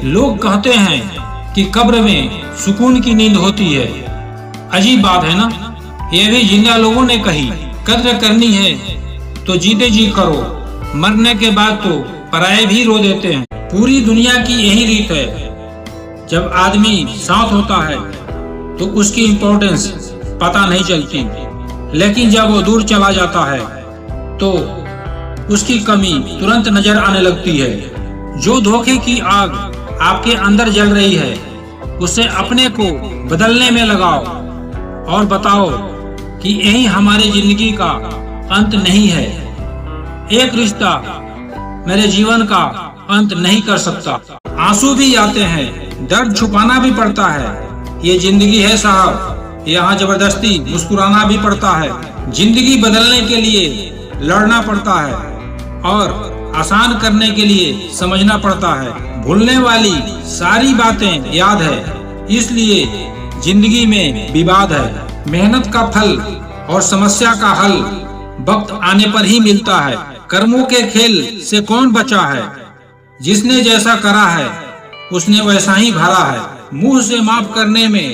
लोग कहते हैं कि कब्र में सुकून की नींद होती है। अजीब बात है ना, ये भी जिंदा लोगों ने कही। कद्र करनी है तो जीते जी करो, मरने के बाद तो पराये भी रो देते हैं। पूरी दुनिया की यही रीत है, जब आदमी साथ होता है तो उसकी इम्पोर्टेंस पता नहीं चलती, लेकिन जब वो दूर चला जाता है तो उसकी कमी तुरंत नजर आने लगती है। जो धोखे की आग आपके अंदर जल रही है, उसे अपने को बदलने में लगाओ और बताओ कि यही हमारी जिंदगी का अंत नहीं है। एक रिश्ता मेरे जीवन का अंत नहीं कर सकता। आंसू भी आते हैं, दर्द छुपाना भी पड़ता है। ये जिंदगी है साहब, यहाँ जबरदस्ती मुस्कुराना भी पड़ता है। जिंदगी बदलने के लिए लड़ना पड़ता है और आसान करने के लिए समझना पड़ता है। भूलने वाली सारी बातें याद है, इसलिए जिंदगी में विवाद है। मेहनत का फल और समस्या का हल वक्त आने पर ही मिलता है। कर्मों के खेल से कौन बचा है? जिसने जैसा करा है उसने वैसा ही भरा है। मुंह से माफ करने में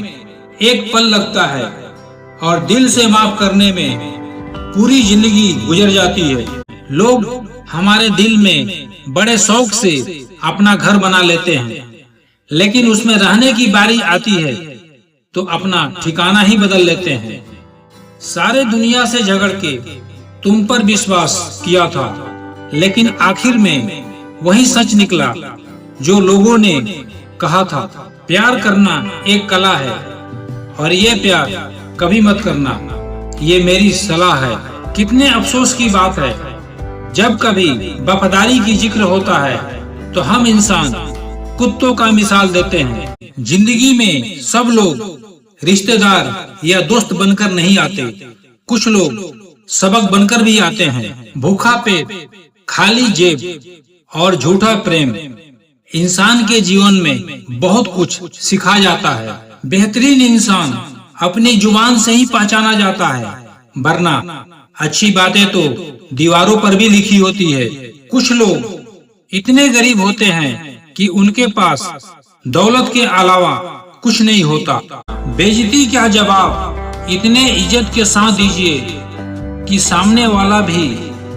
एक पल लगता है और दिल से माफ करने में पूरी जिंदगी गुजर जाती है। लोग हमारे दिल में बड़े शौक से अपना घर बना लेते हैं, लेकिन उसमें रहने की बारी आती है तो अपना ठिकाना ही बदल लेते हैं। सारे दुनिया से झगड़ के तुम पर विश्वास किया था, लेकिन आखिर में वही सच निकला जो लोगों ने कहा था। प्यार करना एक कला है और ये प्यार कभी मत करना, ये मेरी सलाह है। कितने अफसोस की बात है, जब कभी वफादारी की जिक्र होता है तो हम इंसान कुत्तों का मिसाल देते हैं। जिंदगी में सब लोग रिश्तेदार या दोस्त बनकर नहीं आते, कुछ लोग सबक बनकर भी आते हैं। भूखा पेट, खाली जेब और झूठा प्रेम इंसान के जीवन में बहुत कुछ सिखा जाता है। बेहतरीन इंसान अपनी जुबान से ही पहचाना जाता है, वरना अच्छी बातें तो दीवारों पर भी लिखी होती है। कुछ लोग इतने गरीब होते हैं कि उनके पास दौलत के अलावा कुछ नहीं होता। बेइज्जती क्या जवाब इतने इज्जत के साथ दीजिए कि सामने वाला भी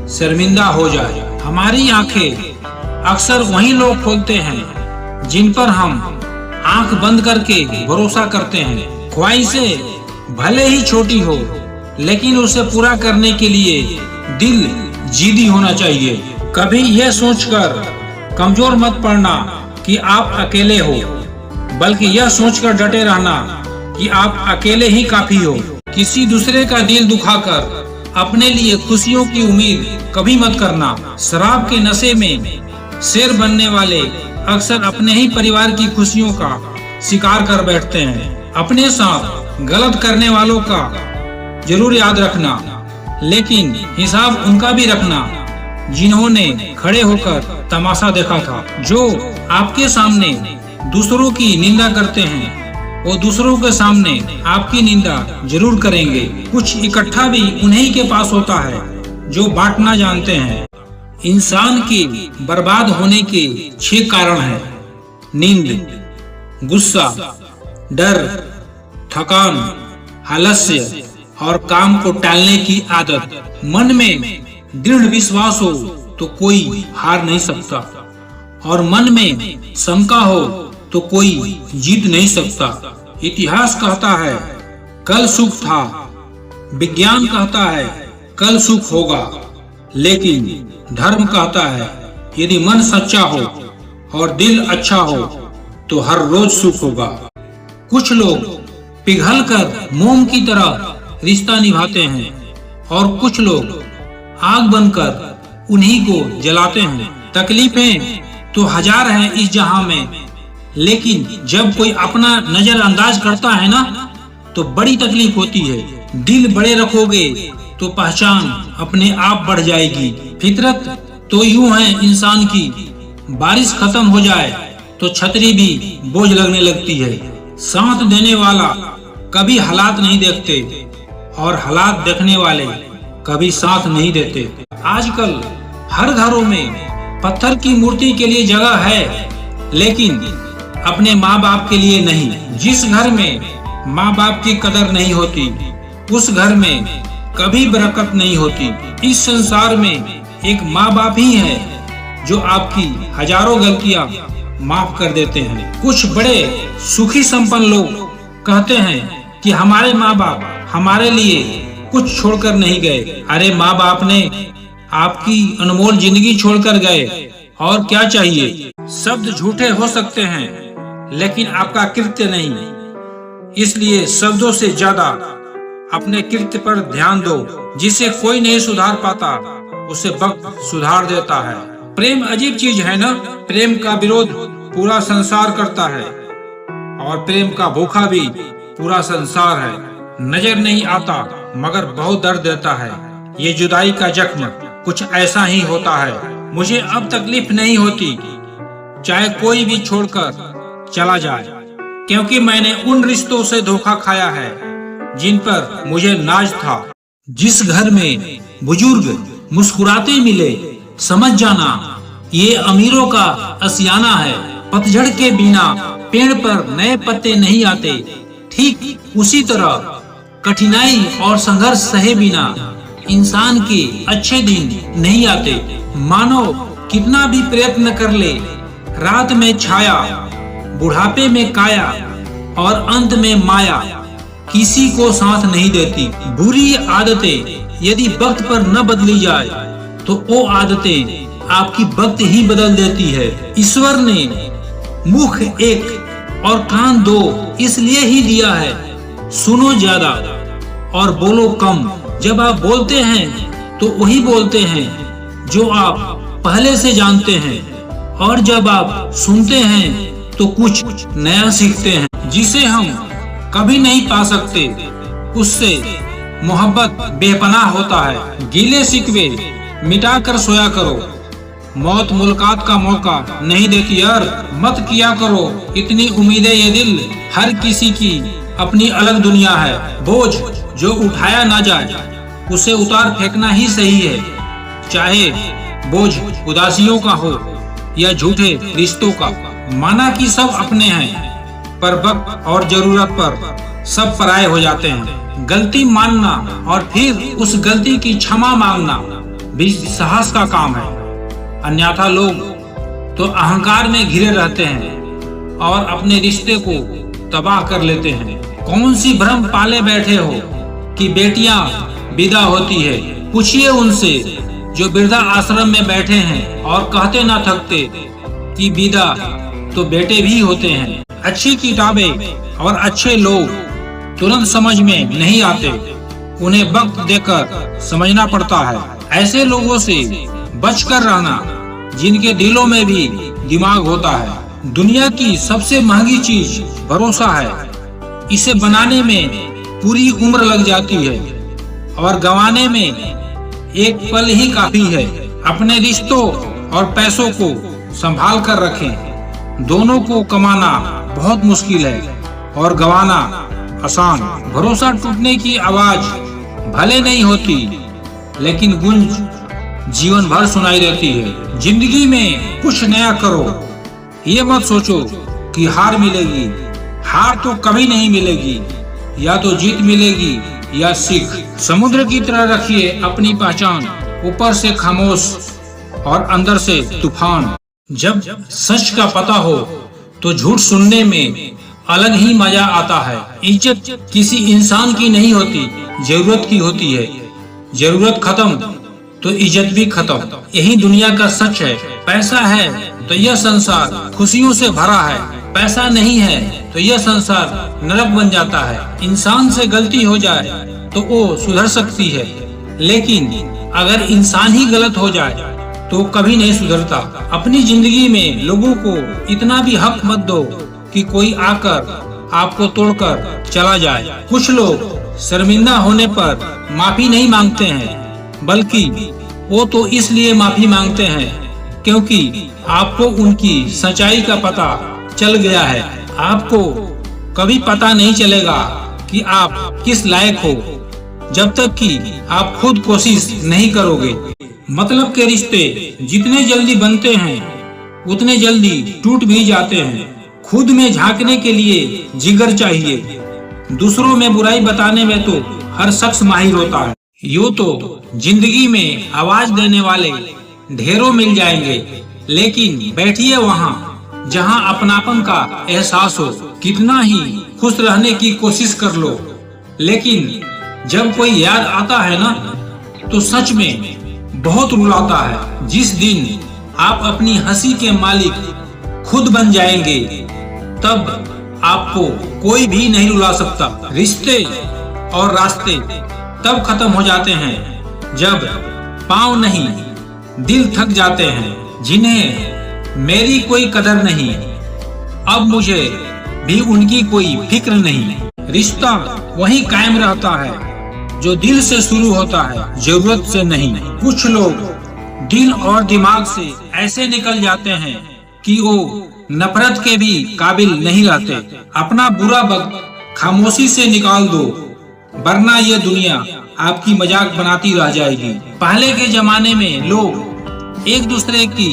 शर्मिंदा हो जाए। हमारी आंखें अक्सर वही लोग खोलते हैं जिन पर हम आंख बंद करके भरोसा करते हैं। ख्वाहिशें भले ही छोटी हो, लेकिन उसे पूरा करने के लिए दिल जिद्दी होना चाहिए। कभी यह सोचकर कमजोर मत पड़ना कि आप अकेले हो, बल्कि यह सोचकर डटे रहना कि आप अकेले ही काफी हो। किसी दूसरे का दिल दुखाकर अपने लिए खुशियों की उम्मीद कभी मत करना। शराब के नशे में शेर बनने वाले अक्सर अपने ही परिवार की खुशियों का शिकार कर बैठते हैं। अपने साथ गलत करने वालों का जरूर याद रखना, लेकिन हिसाब उनका भी रखना जिन्होंने खड़े होकर तमाशा देखा था। जो आपके सामने दूसरों की निंदा करते हैं, वो दूसरों के सामने आपकी निंदा जरूर करेंगे। कुछ इकट्ठा भी उन्हीं के पास होता है जो बांटना जानते हैं। इंसान के बर्बाद होने के 6 कारण हैं: नींद, गुस्सा, डर, थकान, आलस्य और काम को टालने की आदत। मन में दृढ़ विश्वास हो तो कोई हार नहीं सकता, और मन में शंका हो तो कोई जीत नहीं सकता। इतिहास कहता है कल सुख था, विज्ञान कहता है कल सुख होगा, लेकिन धर्म कहता है यदि मन सच्चा हो और दिल अच्छा हो तो हर रोज सुख होगा। कुछ लोग पिघलकर मोम की तरह रिश्ता निभाते हैं और कुछ लोग आग बनकर उन्हीं को जलाते हैं। तकलीफें तो हजार हैं इस जहां में, लेकिन जब कोई अपना नजरअंदाज करता है ना तो बड़ी तकलीफ होती है। दिल बड़े रखोगे तो पहचान अपने आप बढ़ जाएगी। फितरत तो यूं है इंसान की, बारिश खत्म हो जाए तो छतरी भी बोझ लगने लगती है। साथ देने वाला कभी हालात नहीं देखते और हालात देखने वाले कभी साथ नहीं देते। आजकल हर घरों में पत्थर की मूर्ति के लिए जगह है, लेकिन अपने माँ बाप के लिए नहीं। जिस घर में माँ बाप की कदर नहीं होती, उस घर में कभी बरकत नहीं होती। इस संसार में एक माँ बाप ही है जो आपकी हजारों गलतियां माफ कर देते हैं। कुछ बड़े सुखी संपन्न लोग कहते हैं कि हमारे माँ बाप हमारे लिए कुछ छोड़कर नहीं गए। अरे माँ बाप ने आपकी अनमोल जिंदगी छोड़कर गए, और क्या चाहिए। शब्द झूठे हो सकते हैं लेकिन आपका कृत्य नहीं। इसलिए शब्दों से ज्यादा अपने कृत्य पर ध्यान दो। जिसे कोई नहीं सुधार पाता उसे वक्त सुधार देता है। प्रेम अजीब चीज है ना। प्रेम का विरोध पूरा संसार करता है और प्रेम का भूखा भी पूरा संसार है। नजर नहीं आता मगर बहुत दर्द देता है। ये जुदाई का जख्म कुछ ऐसा ही होता है। मुझे अब तकलीफ नहीं होती चाहे कोई भी छोड़कर चला जाए, क्योंकि मैंने उन रिश्तों से धोखा खाया है जिन पर मुझे नाज था। जिस घर में बुजुर्ग मुस्कुराते मिले, समझ जाना ये अमीरों का असियाना है। पतझड़ के बिना पेड़ पर नए पत्ते नहीं आते, ठीक उसी तरह कठिनाई और संघर्ष सहे बिना इंसान के अच्छे दिन नहीं आते। मानव कितना भी प्रयत्न कर ले, रात में छाया, बुढ़ापे में काया और अंत में माया किसी को साथ नहीं देती। बुरी आदतें यदि वक्त पर न बदली जाए तो वो आदतें आपकी वक्त ही बदल देती है। ईश्वर ने मुख एक और कान दो इसलिए ही दिया है। सुनो ज्यादा और बोलो कम। जब आप बोलते हैं तो वही बोलते हैं जो आप पहले से जानते हैं, और जब आप सुनते हैं तो कुछ नया सीखते हैं जिसे हम कभी नहीं पा सकते। उससे मोहब्बत बेपनाह होता है। गीले शिकवे मिटा कर सोया करो। मौत मुलाकात का मौका नहीं देती यार। मत किया करो इतनी उम्मीदें, ये दिल हर किसी की अपनी अलग दुनिया है। बोझ जो उठाया ना जाए उसे उतार फेंकना ही सही है, चाहे बोझ उदासियों का हो या झूठे रिश्तों का। माना कि सब अपने हैं, पर वक्त और जरूरत पर सब पराये हो जाते हैं। गलती मानना और फिर उस गलती की क्षमा मांगना भी साहस का काम है। अन्यथा लोग तो अहंकार में घिरे रहते हैं और अपने रिश्ते को तबाह कर लेते हैं। कौन सी भ्रम पाले बैठे हो कि बेटियां विदा होती है। पूछिए उनसे जो वृद्धा आश्रम में बैठे हैं और कहते ना थकते कि विदा तो बेटे भी होते हैं। अच्छी किताबें और अच्छे लोग तुरंत समझ में नहीं आते, उन्हें वक्त देकर समझना पड़ता है। ऐसे लोगों से बचकर रहना जिनके दिलों में भी दिमाग होता है। दुनिया की सबसे महंगी चीज भरोसा है। इसे बनाने में पूरी उम्र लग जाती है और गंवाने में एक पल ही काफी है। अपने रिश्तों और पैसों को संभाल कर रखें। दोनों को कमाना बहुत मुश्किल है और गंवाना आसान। भरोसा टूटने की आवाज भले नहीं होती, लेकिन गूंज जीवन भर सुनाई देती है। जिंदगी में कुछ नया करो। ये मत सोचो कि हार मिलेगी। हार तो कभी नहीं मिलेगी, या तो जीत मिलेगी या सीख। समुद्र की तरह रखिए अपनी पहचान, ऊपर से खामोश और अंदर से तूफान। जब सच का पता हो तो झूठ सुनने में अलग ही मजा आता है। इज्जत किसी इंसान की नहीं होती, जरूरत की होती है। जरूरत खत्म तो इज्जत भी खत्म। यही दुनिया का सच है। पैसा है तो यह संसार खुशियों से भरा है, पैसा नहीं है तो यह संसार नरक बन जाता है। इंसान से गलती हो जाए तो वो सुधर सकती है, लेकिन अगर इंसान ही गलत हो जाए तो कभी नहीं सुधरता। अपनी जिंदगी में लोगों को इतना भी हक मत दो कि कोई आकर आपको तोड़कर चला जाए। कुछ लोग शर्मिंदा होने पर माफी नहीं मांगते हैं, बल्कि वो तो इसलिए माफी मांगते हैं क्योंकि आपको उनकी सच्चाई का पता चल गया है। आपको कभी पता नहीं चलेगा कि आप किस लायक हो जब तक कि आप खुद कोशिश नहीं करोगे। मतलब के रिश्ते जितने जल्दी बनते हैं उतने जल्दी टूट भी जाते हैं। खुद में झांकने के लिए जिगर चाहिए। दूसरों में बुराई बताने में तो हर शख्स माहिर होता है। यूं तो जिंदगी में आवाज देने वाले ढेरों मिल जाएंगे, लेकिन बैठिए वहाँ जहाँ अपनापन का एहसास हो। कितना ही खुश रहने की कोशिश कर लो, लेकिन जब कोई याद आता है ना, तो सच में बहुत रुलाता है। जिस दिन आप अपनी हंसी के मालिक खुद बन जाएंगे, तब आपको कोई भी नहीं रुला सकता। रिश्ते और रास्ते तब खत्म हो जाते हैं जब पाँव नहीं दिल थक जाते हैं। जिन्हें मेरी कोई कदर नहीं, अब मुझे भी उनकी कोई फिक्र नहीं। रिश्ता वही कायम रहता है जो दिल से शुरू होता है, जरूरत से नहीं। कुछ लोग दिल और दिमाग से ऐसे निकल जाते हैं कि वो नफरत के भी काबिल नहीं रहते। अपना बुरा वक्त खामोशी से निकाल दो, वरना ये दुनिया आपकी मजाक बनाती रह जाएगी। पहले के जमाने में लोग एक दूसरे की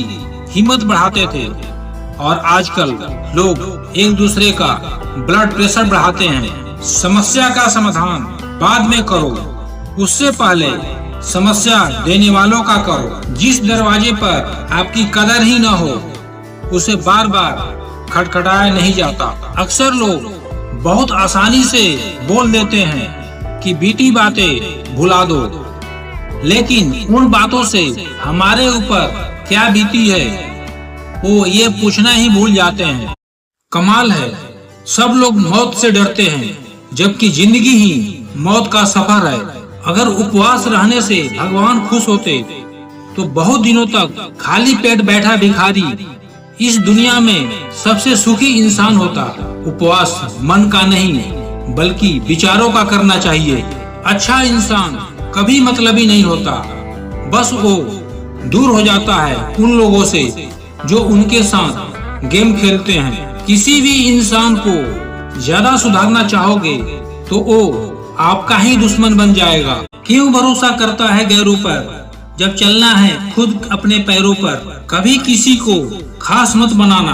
हिम्मत बढ़ाते थे, और आजकल लोग एक दूसरे का ब्लड प्रेशर बढ़ाते हैं। समस्या का समाधान बाद में करो, उससे पहले समस्या देने वालों का करो। जिस दरवाजे पर आपकी कदर ही न हो, उसे बार बार खटखटाया नहीं जाता। अक्सर लोग बहुत आसानी से बोल देते हैं कि बीती बातें भुला दो, लेकिन उन बातों से हमारे ऊपर क्या बीती है वो ये पूछना ही भूल जाते हैं। कमाल है, सब लोग मौत से डरते हैं, जबकि जिंदगी ही मौत का सफर है। अगर उपवास रहने से भगवान खुश होते तो बहुत दिनों तक खाली पेट बैठा भिखारी इस दुनिया में सबसे सुखी इंसान होता। उपवास मन का नहीं बल्कि विचारों का करना चाहिए। अच्छा इंसान कभी मतलबी नहीं होता, बस वो दूर हो जाता है उन लोगों से जो उनके साथ गेम खेलते हैं। किसी भी इंसान को ज्यादा सुधारना चाहोगे तो वो आपका ही दुश्मन बन जाएगा। क्यों भरोसा करता है गैरों पर जब चलना है खुद अपने पैरों पर। कभी किसी को खास मत बनाना,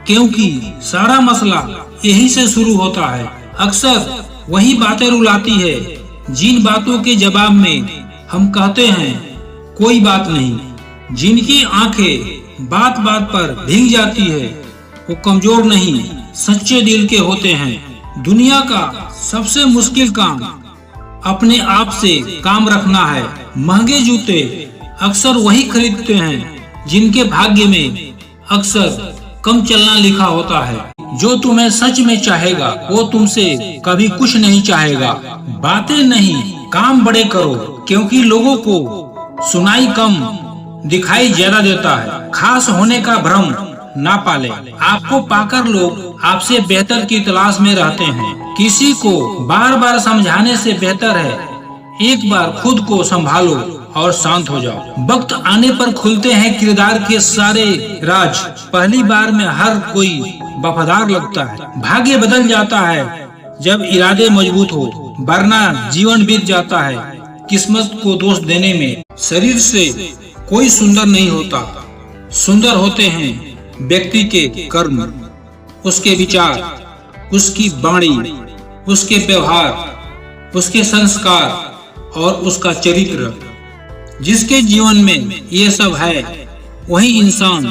क्योंकि सारा मसला यही से शुरू होता है। अक्सर वही बातें रुलाती है जिन बातों के जवाब में हम कहते हैं कोई बात नहीं। जिनकी आंखें बात बात पर भीग जाती है वो कमजोर नहीं, सच्चे दिल के होते हैं। दुनिया का सबसे मुश्किल काम अपने आप से काम रखना है। महंगे जूते अक्सर वही खरीदते हैं जिनके भाग्य में अक्सर कम चलना लिखा होता है। जो तुम्हें सच में चाहेगा वो तुमसे कभी कुछ नहीं चाहेगा। बातें नहीं काम बड़े करो, क्योंकि लोगों को सुनाई कम दिखाई ज्यादा देता है। खास होने का भ्रम ना पाले, आपको पाकर लोग आपसे बेहतर की तलाश में रहते हैं। किसी को बार बार समझाने से बेहतर है एक बार खुद को संभालो और शांत हो जाओ। वक्त आने पर खुलते हैं किरदार के सारे राज। पहली बार में हर कोई वफादार लगता है। भाग्य बदल जाता है जब इरादे मजबूत हो, वरना जीवन बीत जाता है किस्मत को दोष देने में। शरीर से कोई सुंदर नहीं होता, सुंदर होते हैं व्यक्ति के कर्म, उसके विचार, उसकी वाणी, उसके व्यवहार, उसके संस्कार और उसका चरित्र। जिसके जीवन में ये सब है वही इंसान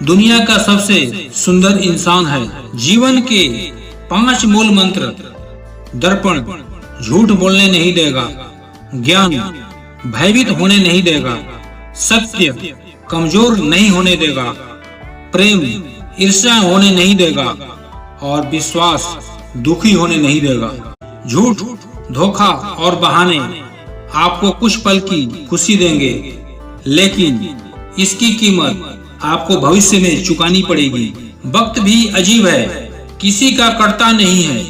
दुनिया का सबसे सुंदर इंसान है। जीवन के 5 मूल मंत्र: दर्पण झूठ बोलने नहीं देगा, ज्ञान भयभीत होने नहीं देगा, सत्य कमजोर नहीं होने देगा, प्रेम ईर्ष्या होने नहीं देगा, और विश्वास दुखी होने नहीं देगा। झूठ, धोखा और बहाने आपको कुछ पल की खुशी देंगे, लेकिन इसकी कीमत आपको भविष्य में चुकानी पड़ेगी। वक्त भी अजीब है, किसी का कटता नहीं है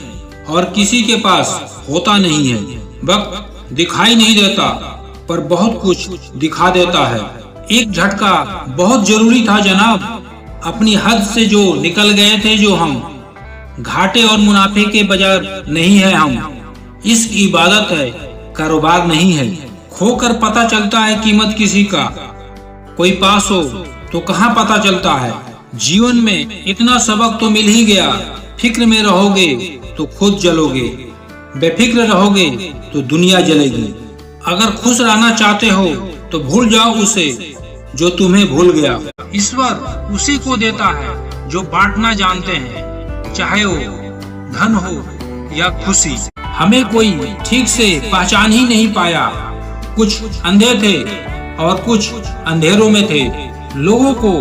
और किसी के पास होता नहीं है। वक्त दिखाई नहीं देता पर बहुत कुछ दिखा देता है। एक झटका बहुत जरूरी था जनाब, अपनी हद से जो निकल गए थे जो हम, घाटे और मुनाफे के बाजार नहीं है हम। इश्क इबादत है, कारोबार नहीं है। खोकर पता चलता है कीमत किसी का, कोई पास हो तो कहाँ पता चलता है। जीवन में इतना सबक तो मिल ही गया, फिक्र में रहोगे तो खुद जलोगे, बेफिक्र रहोगे तो दुनिया जलेगी। अगर खुश रहना चाहते हो तो भूल जाओ उसे जो तुम्हें भूल गया। ईश्वर उसी को देता है जो बांटना जानते हैं, चाहे वो धन हो या खुशी। हमें कोई ठीक से पहचान ही नहीं पाया, कुछ अंधे थे और कुछ अंधेरों में थे। लोगों को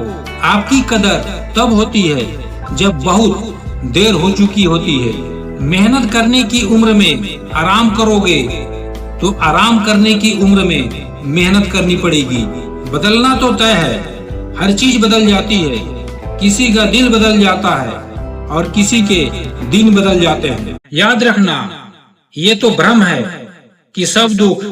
आपकी कदर तब होती है जब बहुत देर हो चुकी होती है। मेहनत करने की उम्र में आराम करोगे तो आराम करने की उम्र में मेहनत करनी पड़ेगी। बदलना तो तय है, हर चीज बदल जाती है। किसी का दिल बदल जाता है और किसी के दिन बदल जाते हैं। याद रखना, ये तो भ्रम है कि सब दुख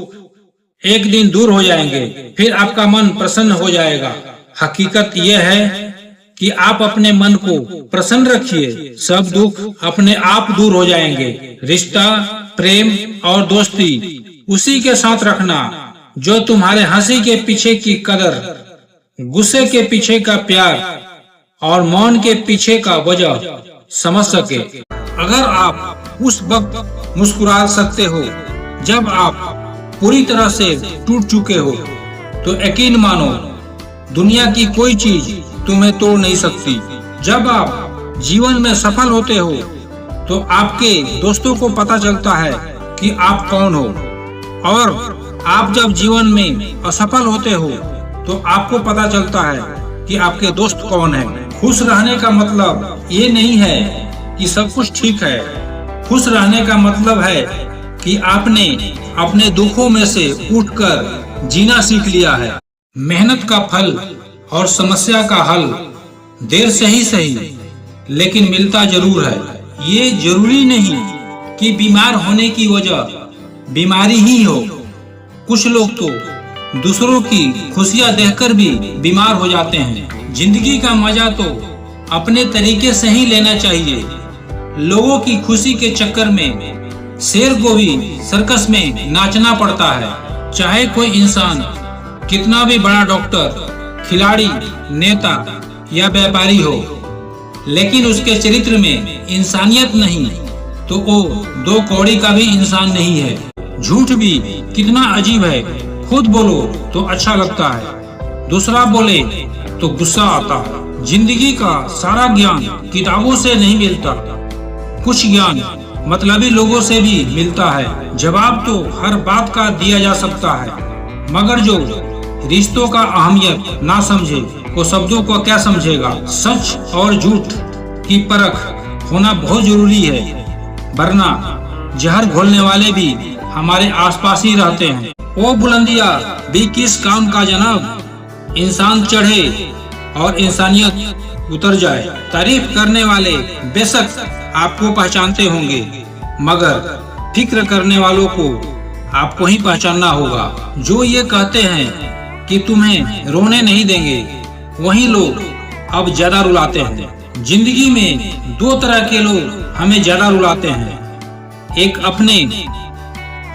एक दिन दूर हो जाएंगे, फिर आपका मन प्रसन्न हो जाएगा। हकीकत यह है कि आप अपने मन को प्रसन्न रखिए, सब दुख अपने आप दूर हो जाएंगे। रिश्ता, प्रेम और दोस्ती उसी के साथ रखना जो तुम्हारे हंसी के पीछे की कदर, गुस्से के पीछे का प्यार और मौन के पीछे का वजह समझ सके। अगर आप उस वक्त मुस्कुरा सकते हो जब आप पूरी तरह से टूट चुके हो, तो यकीन मानो दुनिया की कोई चीज तुम्हें तोड़ नहीं सकती। जब आप जीवन में सफल होते हो तो आपके दोस्तों को पता चलता है कि आप कौन हो, और आप जब जीवन में असफल होते हो तो आपको पता चलता है कि आपके दोस्त कौन है। खुश रहने का मतलब ये नहीं है कि सब कुछ ठीक है। खुश रहने का मतलब है कि आपने अपने दुखों में से उठकर जीना सीख लिया है। मेहनत का फल और समस्या का हल देर से ही सही, लेकिन मिलता जरूर है। ये जरूरी नहीं कि बीमार होने की वजह बीमारी ही हो। कुछ लोग तो दूसरों की खुशियां देखकर भी बीमार हो जाते हैं। जिंदगी का मजा तो अपने तरीके से ही लेना चाहिए। लोगों की खुशी के चक्कर में शेर को भी सर्कस में नाचना पड़ता है। चाहे कोई इंसान कितना भी बड़ा डॉक्टर, खिलाड़ी, नेता या व्यापारी हो, लेकिन उसके चरित्र में इंसानियत नहीं तो वो दो कौड़ी का भी इंसान नहीं है। झूठ भी कितना अजीब है, खुद बोलो तो अच्छा लगता है, दूसरा बोले तो गुस्सा आता है। जिंदगी का सारा ज्ञान किताबों से नहीं मिलता, कुछ ज्ञान मतलबी लोगों से भी मिलता है। जवाब तो हर बात का दिया जा सकता है, मगर जो रिश्तों का अहमियत ना समझे वो शब्दों को क्या समझेगा। सच और झूठ की परख होना बहुत जरूरी है, वरना जहर घोलने वाले भी हमारे आसपास ही रहते हैं। वो बुलंदिया भी किस काम का जनाब, इंसान चढ़े और इंसानियत उतर जाए। तारीफ करने वाले बेशक आपको पहचानते होंगे, मगर फिक्र करने वालों को आपको ही पहचानना होगा। जो ये कहते हैं कि तुम्हें रोने नहीं देंगे, वही लोग अब ज्यादा रुलाते हैं। जिंदगी में दो तरह के लोग हमें ज्यादा रुलाते हैं, एक अपने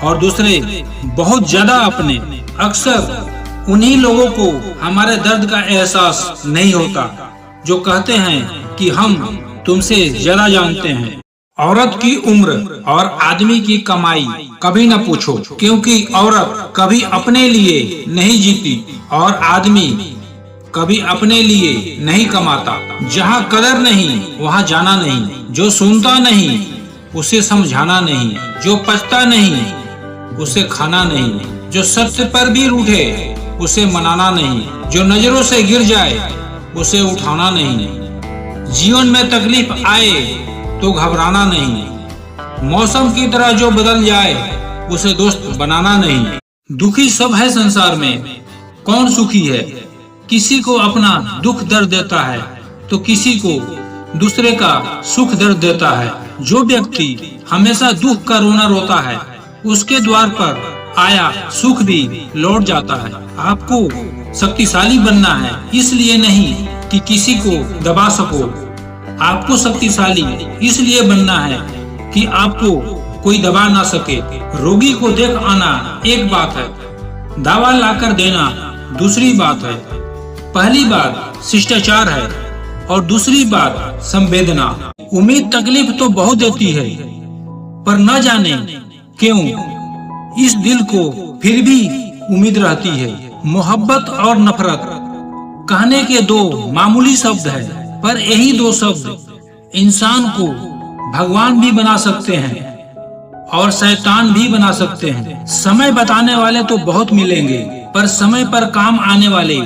और दूसरे बहुत ज्यादा अपने। अक्सर उन्हीं लोगों को हमारे दर्द का एहसास नहीं होता जो कहते हैं कि हम तुमसे ज्यादा जानते हैं। औरत की उम्र और आदमी की कमाई कभी न पूछो, क्योंकि औरत कभी अपने लिए नहीं जीती और आदमी कभी अपने लिए नहीं कमाता। जहाँ कदर नहीं वहाँ जाना नहीं, जो सुनता नहीं उसे समझाना नहीं, जो पचता नहीं उसे खाना नहीं, जो सत्य पर भी रूठे उसे मनाना नहीं, जो नजरों से गिर जाए उसे उठाना नहीं। जीवन में तकलीफ आए तो घबराना नहीं, मौसम की तरह जो बदल जाए उसे दोस्त बनाना नहीं। दुखी सब है संसार में, कौन सुखी है? किसी को अपना दुख दर्द देता है तो किसी को दूसरे का सुख दर्द देता है। जो व्यक्ति हमेशा दुख का रोना रोता है, उसके द्वार पर आया सुख भी लौट जाता है। आपको शक्तिशाली बनना है, इसलिए नहीं कि किसी को दबा सको। आपको शक्तिशाली इसलिए बनना है कि आपको कोई दबा ना सके। रोगी को देख आना एक बात है, दवा लाकर देना दूसरी बात है। पहली बात शिष्टाचार है, और दूसरी बात संवेदना। उम्मीद तकलीफ तो बहुत देती है, पर न जाने क्यों इस दिल को फिर भी उम्मीद रहती है। मोहब्बत और नफरत कहने के दो मामूली शब्द है, पर यही दो शब्द इंसान को भगवान भी बना सकते हैं और शैतान भी बना सकते हैं। समय बताने वाले तो बहुत मिलेंगे, पर समय पर काम आने वाले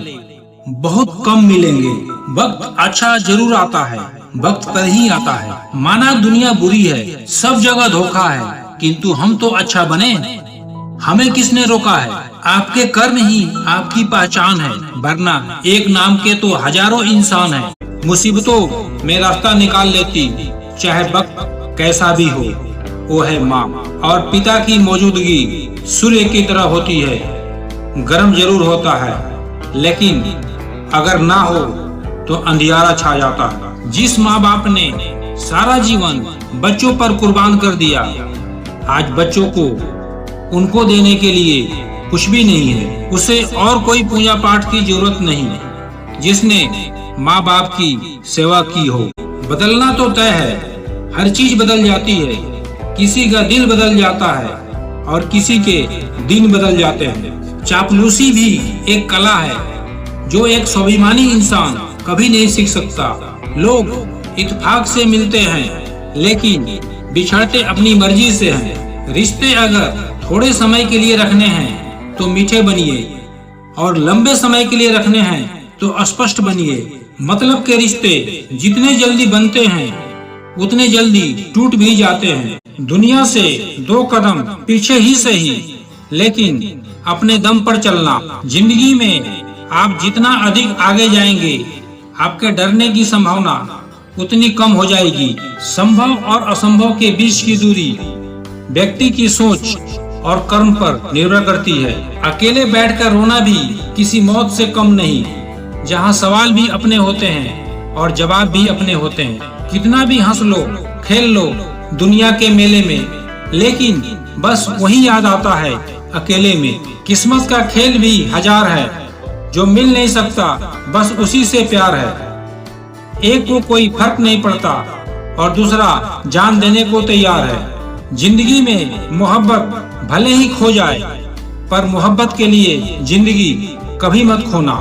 बहुत कम मिलेंगे। वक्त अच्छा जरूर आता है, वक्त पर ही आता है। माना दुनिया बुरी है, सब जगह धोखा है, किंतु हम तो अच्छा बने। हमें किसने रोका है? आपके कर्म ही आपकी पहचान है, वरना एक नाम के तो हजारों इंसान हैं। मुसीबतों में रास्ता निकाल लेती, चाहे वक्त कैसा भी हो। वो है माँ, और पिता की मौजूदगी सूर्य की तरह होती है। गर्म जरूर होता है, लेकिन अगर ना हो तो अंधियारा छा जाता है। जिस माँ बाप ने सारा जीवन बच्चों पर कुर्बान कर दिया, आज बच्चों को उनको देने के लिए कुछ भी नहीं है। उसे और कोई पूजा पाठ की जरूरत नहीं जिसने माँ बाप की सेवा की हो। बदलना तो तय है, हर चीज बदल जाती है। किसी का दिल बदल जाता है और किसी के दिन बदल जाते हैं। चापलूसी भी एक कला है जो एक स्वाभिमानी इंसान कभी नहीं सीख सकता। लोग इत्तेफाक से मिलते हैं, लेकिन बिछड़ते अपनी मर्जी से हैं। रिश्ते अगर थोड़े समय के लिए रखने हैं तो मीठे बनिए, और लंबे समय के लिए रखने हैं तो स्पष्ट बनिए। मतलब के रिश्ते जितने जल्दी बनते हैं उतने जल्दी टूट भी जाते हैं। दुनिया से दो कदम पीछे ही सही, लेकिन अपने दम पर चलना। जिंदगी में आप जितना अधिक आगे जाएंगे, आपके डरने की संभावना उतनी कम हो जाएगी। संभव और असंभव के बीच की दूरी व्यक्ति की सोच और कर्म पर निर्भर करती है। अकेले बैठकर रोना भी किसी मौत से कम नहीं, जहां सवाल भी अपने होते हैं और जवाब भी अपने होते हैं। कितना भी हंस लो, खेल लो दुनिया के मेले में, लेकिन बस वही याद आता है अकेले में। किस्मत का खेल भी हजार है, जो मिल नहीं सकता बस उसी से प्यार है। एक को कोई फर्क नहीं पड़ता और दूसरा जान देने को तैयार है। जिंदगी में मोहब्बत भले ही खो जाए, पर मोहब्बत के लिए जिंदगी कभी मत खोना।